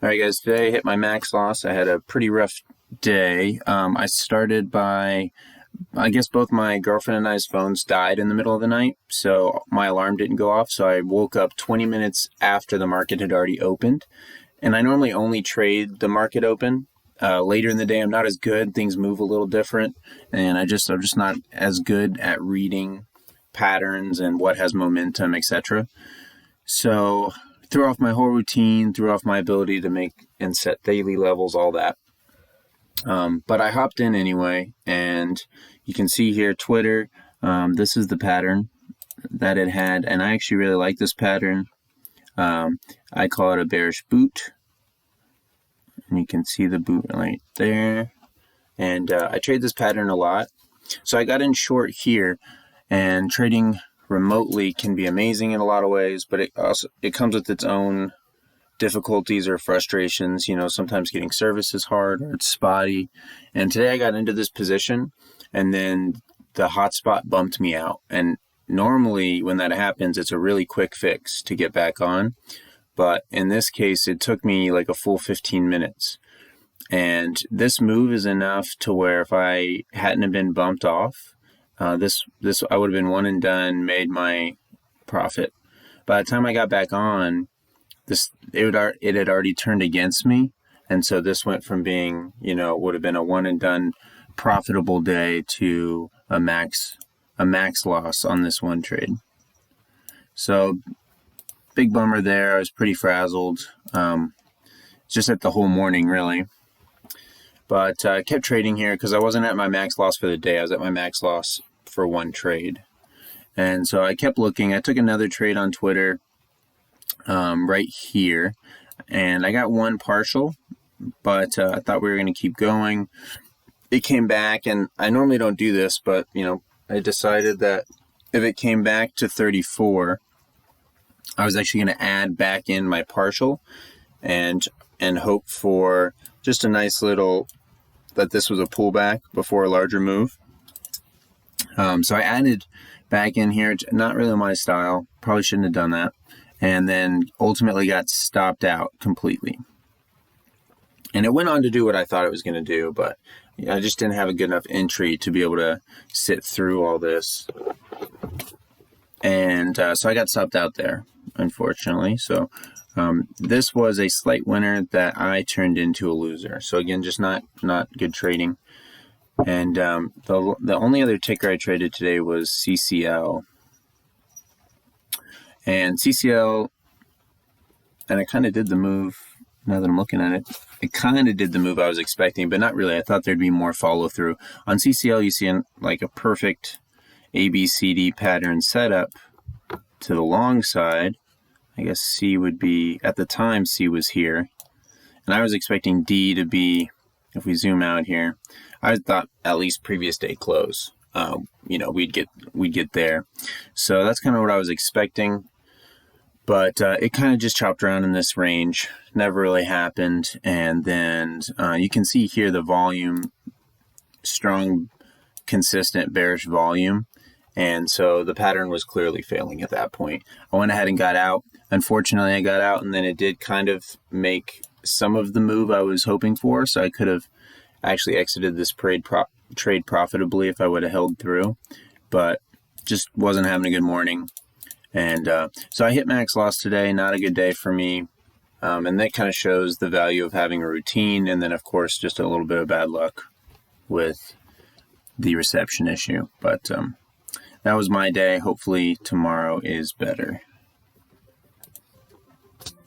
All right, guys, today I hit my max loss. I had a pretty rough day. I started by, I guess both my girlfriend and I's phones died in the middle of the night, so my alarm didn't go off. So I woke up 20 minutes after the market had already opened. And I normally only trade the market open. Later in the day, I'm not as good. Things move a little different. And I'm just not as good at reading patterns and what has momentum, etc. So threw off my whole routine, threw off my ability to make and set daily levels, all that. But I hopped in anyway, and you can see here Twitter. This is the pattern that it had, and I actually really like this pattern. I call it a bearish boot, and you can see the boot right there. And I trade this pattern a lot. So I got in short here, and trading remotely can be amazing in a lot of ways, but it comes with its own difficulties or frustrations. You know, sometimes getting service is hard or it's spotty. And today I got into this position, and then the hotspot bumped me out. And normally when that happens, it's a really quick fix to get back on. But in this case, it took me like a full 15 minutes. And this move is enough to where if I hadn't have been bumped off, this I would have been one and done, made my profit. By the time I got back on, it had already turned against me, and so this went from being, would have been a one and done profitable day to a max loss on this one trade. So big bummer there. I was pretty frazzled, just at the whole morning really. But I kept trading here because I wasn't at my max loss for the day. I was at my max loss for one trade. And so I kept looking. I took another trade on Twitter right here, and I got one partial, but I thought we were going to keep going. It came back, and I normally don't do this, but I decided that if it came back to 34, I was actually going to add back in my partial and hope for just a nice little, that this was a pullback before a larger move. So I added back in here, not really my style, probably shouldn't have done that, and then ultimately got stopped out completely. And it went on to do what I thought it was going to do, but I just didn't have a good enough entry to be able to sit through all this. And so I got stopped out there, unfortunately. So this was a slight winner that I turned into a loser. So again, just not good trading. And the only other ticker I traded today was CCL. And CCL, and I kind of did the move, now that I'm looking at it, it kind of did the move I was expecting, but not really. I thought there'd be more follow through. On CCL, you see like a perfect ABCD pattern setup to the long side. I guess C would be, at the time, C was here. And I was expecting D to be, if we zoom out here, I thought at least previous day close. We'd get there. So that's kind of what I was expecting. But it kind of just chopped around in this range. Never really happened. And then you can see here the volume, strong, consistent bearish volume. And so the pattern was clearly failing at that point. I went ahead and got out. Unfortunately, I got out, and then it did kind of make some of the move I was hoping for. So I could have actually exited this trade profitably if I would have held through. But just wasn't having a good morning. And so I hit max loss today. Not a good day for me. And that kind of shows the value of having a routine. And then, of course, just a little bit of bad luck with the reception issue. But that was my day. Hopefully tomorrow is better.